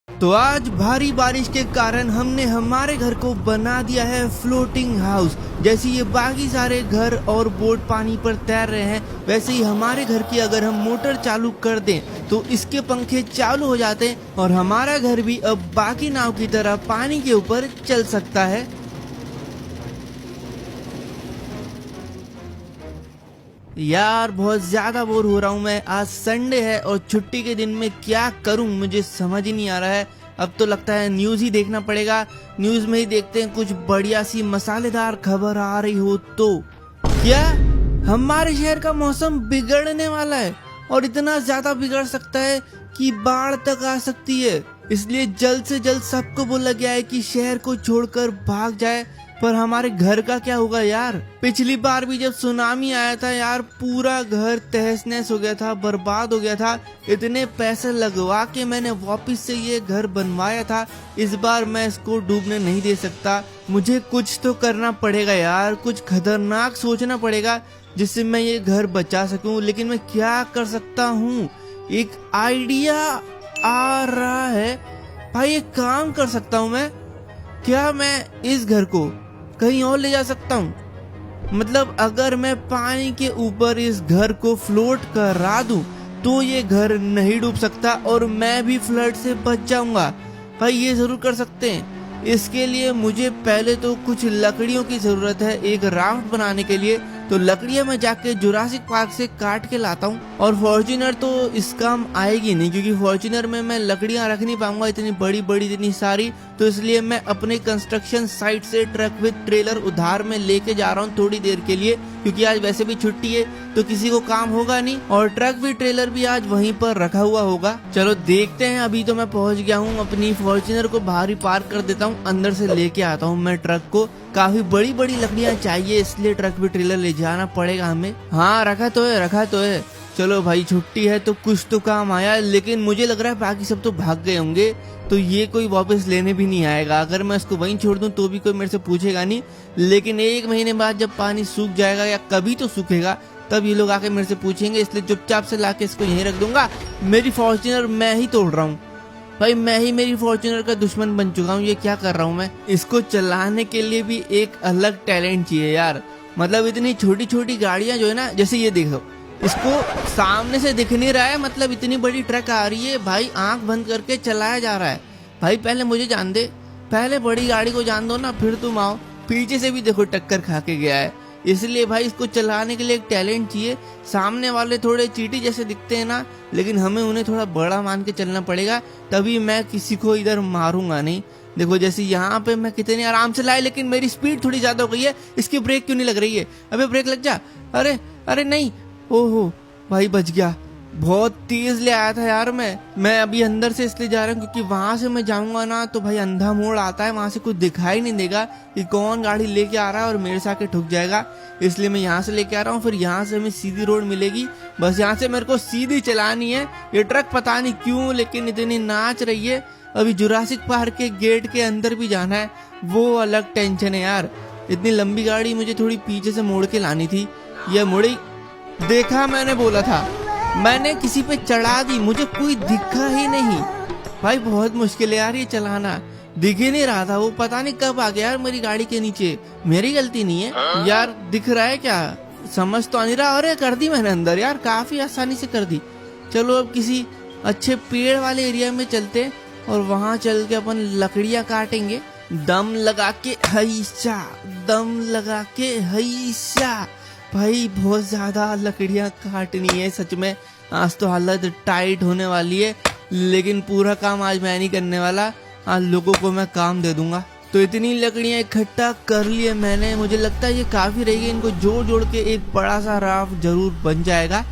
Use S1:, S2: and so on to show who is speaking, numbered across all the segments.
S1: तो आज भारी बारिश के कारण हमने हमारे घर को बना दिया है फ्लोटिंग हाउस। जैसे ये बाकी सारे घर और बोट पानी पर तैर रहे हैं, वैसे ही हमारे घर की अगर हम मोटर चालू कर दें तो इसके पंखे चालू हो जाते हैं और हमारा घर भी अब बाकी नाव की तरह पानी के ऊपर चल सकता है। यार बहुत ज्यादा बोर हो रहा हूँ मैं। आज संडे है और छुट्टी के दिन में क्या करूँ मुझे समझ ही नहीं आ रहा है। अब तो लगता है न्यूज ही देखना पड़ेगा। न्यूज में ही देखते हैं कुछ बढ़िया सी मसालेदार खबर आ रही हो तो। क्या हमारे शहर का मौसम बिगड़ने वाला है और इतना ज्यादा बिगड़ सकता है कि बाढ़ तक आ सकती है। इसलिए जल्द से जल्द सबको बोला गया है कि शहर को छोड़कर भाग जाए। पर हमारे घर का क्या होगा यार? पिछली बार भी जब सुनामी आया था यार, पूरा घर तहस नहस हो गया था, बर्बाद हो गया था। इतने पैसे लगवा के मैंने वापस से ये घर बनवाया था। इस बार मैं इसको डूबने नहीं दे सकता। मुझे कुछ तो करना पड़ेगा यार, कुछ खतरनाक सोचना पड़ेगा जिससे मैं ये घर बचा सकूं। लेकिन मैं क्या कर सकता हूँ? एक आइडिया आ रहा है भाई। एक काम कर सकता हूँ मैं। क्या मैं इस घर को कहीं और ले जा सकता हूँ? मतलब अगर मैं पानी के ऊपर इस घर को फ्लोट करा दूं तो ये घर नहीं डूब सकता और मैं भी फ्लड से बच जाऊंगा। भाई ये जरूर कर सकते हैं। इसके लिए मुझे पहले तो कुछ लकड़ियों की जरूरत है एक राफ्ट बनाने के लिए। तो लकड़ियां मैं जाके जुरासिक पार्क से काट के लाता हूँ। और फॉर्च्यूनर तो इस काम आएगी नहीं, क्योंकि फॉर्च्यूनर में मैं लकड़ियां रख नहीं पाऊंगा इतनी बड़ी बड़ी इतनी सारी। तो इसलिए मैं अपने कंस्ट्रक्शन साइट से ट्रक विद ट्रेलर उधार में लेके जा रहा हूँ थोड़ी देर के लिए, क्योंकि आज वैसे भी छुट्टी है तो किसी को काम होगा नहीं और ट्रक विद ट्रेलर भी आज वहीं पर रखा हुआ होगा। चलो देखते हैं। अभी तो मैं पहुंच गया हूँ। अपनी फॉर्च्यूनर को बाहर ही पार्क कर देता हूँ, अंदर से लेके आता हूँ मैं ट्रक को। काफी बड़ी बड़ी लकड़ियां चाहिए इसलिए ट्रक भी ट्रेलर ले जाना पड़ेगा हमें। हाँ रखा तो है। चलो भाई छुट्टी है तो कुछ तो काम आया। लेकिन मुझे लग रहा है बाकी सब तो भाग गए होंगे, तो ये कोई वापस लेने भी नहीं आएगा। अगर मैं इसको वहीं छोड़ दूं तो भी कोई मेरे से पूछेगा नहीं। लेकिन 1 महीने बाद जब पानी सूख जाएगा, या कभी तो सूखेगा, तब ये लोग आके मेरे से पूछेंगे। इसलिए चुपचाप से लाके इसको यहीं रख दूंगा। मेरी फॉर्च्यूनर मैं ही तोड़ रहा हूँ भाई। मैं ही मेरी फॉर्च्यूनर का दुश्मन बन चुका हूँ। ये क्या कर रहा हूँ मैं? इसको चलाने के लिए भी एक अलग टैलेंट चाहिए यार। मतलब इतनी छोटी छोटी गाड़ियां जो है ना, जैसे ये देखो, इसको सामने से दिख नहीं रहा है, मतलब इतनी बड़ी ट्रक आ रही है भाई, आंख बंद करके चलाया जा रहा है। भाई पहले मुझे जान दे, पहले बड़ी गाड़ी को जान दो ना, फिर तुम आओ। पीछे से भी देखो टक्कर खा के गया है। इसलिए भाई इसको चलाने के लिए एक टैलेंट चाहिए। सामने वाले थोड़े चींटी जैसे दिखते हैं ना, लेकिन हमें उन्हें थोड़ा बड़ा मान के चलना पड़ेगा, तभी मैं किसी को इधर मारूंगा नहीं। देखो जैसे यहाँ पे मैं कितने आराम से लाए, लेकिन मेरी स्पीड थोड़ी ज्यादा हो गई है। इसकी ब्रेक क्यों नहीं लग रही है? अबे ब्रेक लग जा। अरे अरे नहीं, ओहो भाई बच गया। बहुत तेज ले आया था यार मैं अभी अंदर से इसलिए जा रहा हूँ क्योंकि वहां से मैं जाऊंगा ना तो भाई अंधा मोड़ आता है, वहां से कुछ दिखाई नहीं देगा कि कौन गाड़ी लेके आ रहा है और मेरे से आके ठुक जाएगा। इसलिए मैं यहाँ से लेके आ रहा हूँ। फिर यहाँ से हमें सीधी रोड मिलेगी, बस यहाँ से मेरे को सीधी चलानी है। ये ट्रक पता नहीं क्यों लेकिन इतनी नाच रही है। अभी जुरासिक पार्क के गेट के अंदर भी जाना है, वो अलग टेंशन है यार। इतनी लंबी गाड़ी मुझे थोड़ी पीछे से मोड़ के लानी थी। यह मुड़ी देखा, मैंने बोला था, मैंने किसी पे चढ़ा दी, मुझे कोई दिखा ही नहीं। भाई बहुत मुश्किल है यार ये चलाना। दिख ही नहीं रहा था वो, पता नहीं कब आ गया यार मेरी गाड़ी के नीचे। मेरी गलती नहीं है यार। दिख रहा है क्या? समझ तो आ नहीं रहा। अरे कर दी मैंने अंदर यार, काफी आसानी से कर दी। चलो अब किसी अच्छे पेड़ वाले एरिया में चलते और वहां चल के अपन लकड़ियां काटेंगे। दम लगा के हैशा, दम लगा के हैशा। भाई बहुत ज्यादा लकड़ियां काटनी है सच में। आज तो हालत टाइट होने वाली है, लेकिन पूरा काम आज मैं नहीं करने वाला। आज लोगों को मैं काम दे दूंगा। तो इतनी लकड़ियां इकट्ठा कर लिए मैंने, मुझे लगता है ये काफी रहेगी। इनको जोड़ जोड़ के एक बड़ा सा राफ्ट जरूर बन जाएगा।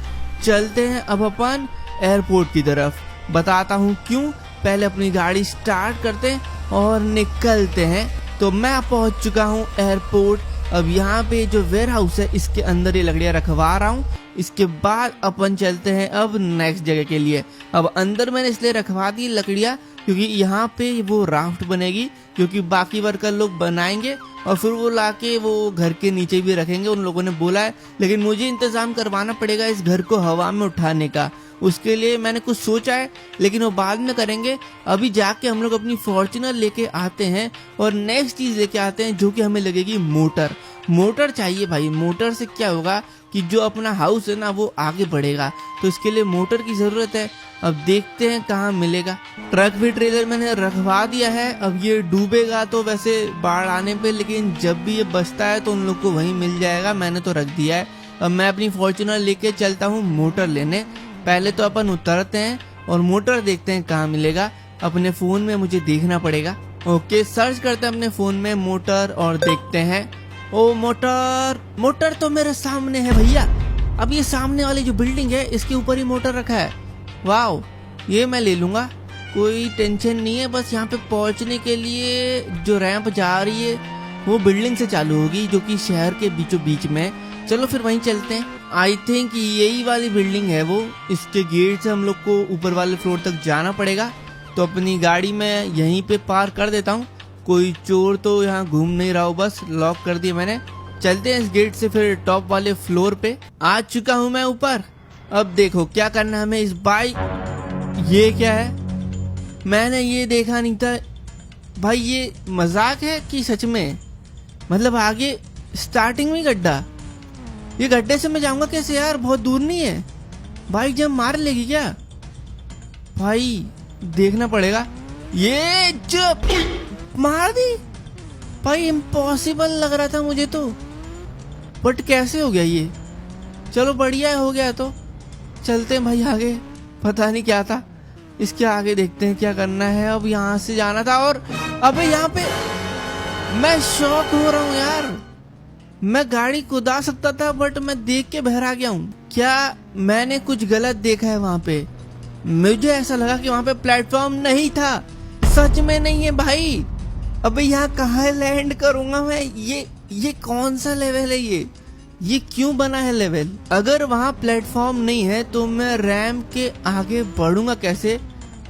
S1: चलते हैं अब अपन एयरपोर्ट की तरफ। बताता हूँ क्यों। पहले अपनी गाड़ी स्टार्ट करते हैं और निकलते हैं। तो मैं पहुंच चुका हूँ एयरपोर्ट। अब यहाँ पे जो वेयर हाउस है इसके अंदर ये लकड़ियां रखवा रहा हूँ। इसके बाद अपन चलते हैं अब नेक्स्ट जगह के लिए। अब अंदर मैंने इसलिए रखवा दी लकड़ियां क्योंकि यहाँ पे वो राफ्ट बनेगी, क्योंकि बाकी वर्कर लोग बनाएंगे और फिर वो लाके वो घर के नीचे भी रखेंगे, उन लोगों ने बोला है। लेकिन मुझे इंतजाम करवाना पड़ेगा इस घर को हवा में उठाने का, उसके लिए मैंने कुछ सोचा है, लेकिन वो बाद में करेंगे। अभी जाके हम लोग अपनी फॉर्च्यूनर लेके आते हैं और नेक्स्ट चीज लेके आते हैं, जो कि हमें लगेगी मोटर। मोटर चाहिए भाई, मोटर से क्या होगा कि जो अपना हाउस है ना वो आगे बढ़ेगा, तो इसके लिए मोटर की जरूरत है। अब देखते हैं कहाँ मिलेगा। ट्रक भी ट्रेलर मैंने रखवा दिया है, अब ये डूबेगा तो वैसे बाढ़ आने पे, लेकिन जब भी ये बचता है तो उन लोग को वहीं मिल जाएगा, मैंने तो रख दिया है। अब मैं अपनी फॉर्च्यूनर लेके चलता हूँ मोटर लेने। पहले तो अपन उतरते हैं और मोटर देखते हैं कहाँ मिलेगा। अपने फोन में मुझे देखना पड़ेगा। ओके, सर्च करते हैं अपने फोन में मोटर और देखते हैं। ओ मोटर, मोटर तो मेरे सामने है भैया। अब ये सामने वाली जो बिल्डिंग है इसके ऊपर ही मोटर रखा है। वाओ, ये मैं ले लूंगा, कोई टेंशन नहीं है। बस यहाँ पे पहुँचने के लिए जो रैंप जा रही है वो बिल्डिंग से चालू होगी, जो कि शहर के बीचों बीच में। चलो फिर वहीं चलते हैं। आई थिंक यही वाली बिल्डिंग है वो। इसके गेट से हम लोग को ऊपर वाले फ्लोर तक जाना पड़ेगा, तो अपनी गाड़ी में यहीं पे पार्क कर देता हूँ। कोई चोर तो यहाँ घूम नहीं रहा हो, बस लॉक कर दिया मैंने। चलते हैं इस गेट से फिर टॉप वाले फ्लोर पे। आ चुका हूँ मैं ऊपर। अब देखो क्या करना है हमें। इस बाइक, ये क्या है, मैंने ये देखा नहीं था भाई। ये मजाक है कि सच में? मतलब आगे स्टार्टिंग में गड्ढा, ये गड्ढे से मैं जाऊंगा कैसे यार? बहुत दूर नहीं है, बाइक जब मार लेगी क्या भाई? देखना पड़ेगा। ये चुप, मार दी भाई। इम्पॉसिबल लग रहा था मुझे तो, बट कैसे हो गया ये? चलो बढ़िया हो गया। तो चलते हैं भाई आगे। पता नहीं क्या था, इसके आगे देखते हैं क्या करना है। अब यहाँ से जाना था और अबे यहाँ पे मैं शॉक हो रहा हूँ यार। मैं गाड़ी कुदा सकता था बट मैं देख के बहरा गया हूँ। क्या मैंने कुछ गलत देखा है वहाँ पे? मुझे ऐसा लगा कि वहाँ पे प्लेटफॉर्म नहीं था। सच में नहीं है भाई। अबे यहाँ कहाँ लैंड करूंगा मैं? ये कौन सा लेवल है ये क्यों बना है लेवल? अगर वहाँ प्लेटफॉर्म नहीं है तो मैं रैंप के आगे बढ़ूंगा कैसे?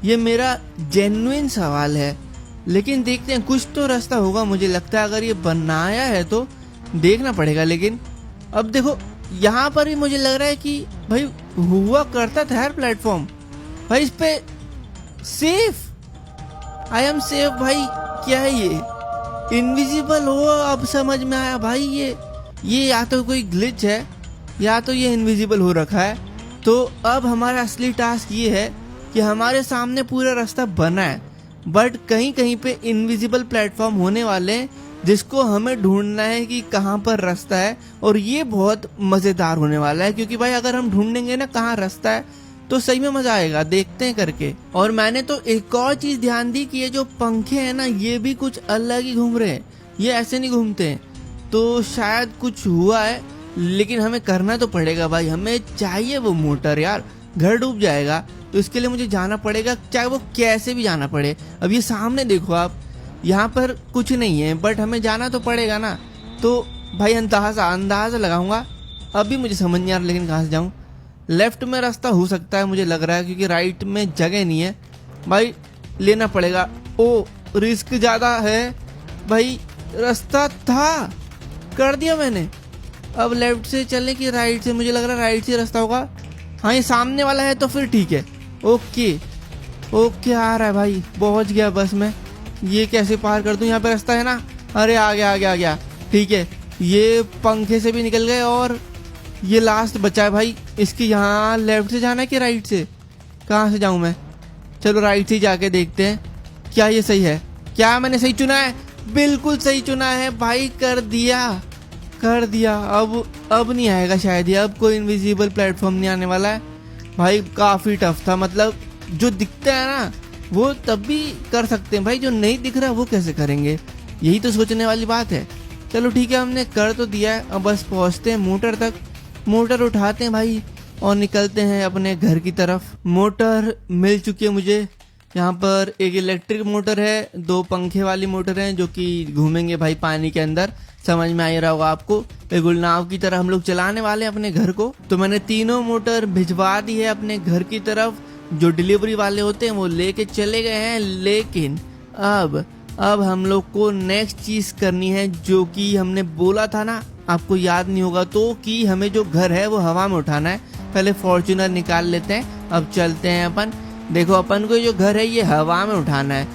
S1: ये मेरा जेन्युइन सवाल है। लेकिन देखते हैं, कुछ तो रास्ता होगा मुझे लगता है। अगर ये बनाया है तो देखना पड़ेगा। लेकिन अब देखो यहाँ पर भी मुझे लग रहा है कि भाई हुआ करता था यार प्लेटफॉर्म। भाई इस पे सेफ, आई एम सेफ भाई। क्या है ये? इनविजिबल हो, अब समझ में आया भाई। ये या तो कोई ग्लिच है या तो ये इनविजिबल हो रखा है। तो अब हमारा असली टास्क ये है कि हमारे सामने पूरा रास्ता बना है, बट कहीं कहीं पे इनविजिबल प्लेटफॉर्म होने वाले हैं, जिसको हमें ढूंढना है कि कहाँ पर रास्ता है। और ये बहुत मजेदार होने वाला है, क्योंकि भाई अगर हम ढूंढेंगे ना कहाँ रास्ता है तो सही में मजा आएगा। देखते हैं करके। और मैंने तो एक और चीज ध्यान दी कि ये जो पंखे हैं ना, ये भी कुछ अलग ही घूम रहे हैं, ये ऐसे नहीं घूमते हैं। तो शायद कुछ हुआ है, लेकिन हमें करना तो पड़ेगा भाई। हमें चाहिए वो मोटर यार, घर डूब जाएगा तो इसके लिए मुझे जाना पड़ेगा, चाहे वो कैसे भी जाना पड़े। अब ये सामने देखो आप, यहाँ पर कुछ नहीं है बट हमें जाना तो पड़ेगा ना। तो भाई अंदाजा लगाऊंगा। अभी मुझे समझ नहीं आ रहा लेकिन कहाँ से जाऊँ। लेफ्ट में रास्ता हो सकता है मुझे लग रहा है, क्योंकि राइट में जगह नहीं है भाई। लेना पड़ेगा। ओ रिस्क ज्यादा है भाई। रास्ता था, कर दिया मैंने। अब लेफ्ट से चलने की राइट से, मुझे लग रहा है राइट से रास्ता होगा। हाँ ये सामने वाला है तो फिर ठीक है। ओके ओके, आ रहा है भाई, पहुंच गया बस मैं। ये कैसे पार कर दूं? यहाँ पे रास्ता है ना। अरे आ गया। ठीक है, ये पंखे से भी निकल गए और ये लास्ट बचा है भाई। इसके यहाँ लेफ्ट से जाना है कि राइट से? कहाँ से जाऊँ मैं? चलो राइट से जाके देखते हैं। क्या ये सही है? क्या मैंने सही चुना है? बिल्कुल सही चुना है भाई। कर दिया। अब नहीं आएगा शायद ये। अब कोई इनविजिबल प्लेटफॉर्म नहीं आने वाला है भाई। काफी टफ था, मतलब जो दिखता है ना वो तब भी कर सकते हैं भाई, जो नहीं दिख रहा वो कैसे करेंगे? यही तो सोचने वाली बात है। चलो ठीक है, हमने कर तो दिया है। अब बस पहुंचते हैं मोटर तक। मोटर उठाते हैं भाई और निकलते हैं अपने घर की तरफ। मोटर मिल चुकी है मुझे। यहाँ पर एक इलेक्ट्रिक मोटर है, 2 पंखे वाली मोटर है जो कि घूमेंगे भाई पानी के अंदर। समझ में आ ही रहा होगा आपको। बिल्कुल नाव की तरह हम लोग चलाने वाले हैं अपने घर को। तो मैंने तीनों मोटर भिजवा दी है अपने घर की तरफ। जो डिलीवरी वाले होते हैं वो लेके चले गए हैं, लेकिन अब अब हम लोग को नेक्स्ट चीज करनी है जो कि हमने बोला था ना, आपको याद नहीं होगा तो, कि हमें जो घर है वो हवा में उठाना है। पहले फॉर्च्यूनर निकाल लेते हैं, अब चलते हैं अपन। देखो अपन को जो घर है ये हवा में उठाना है।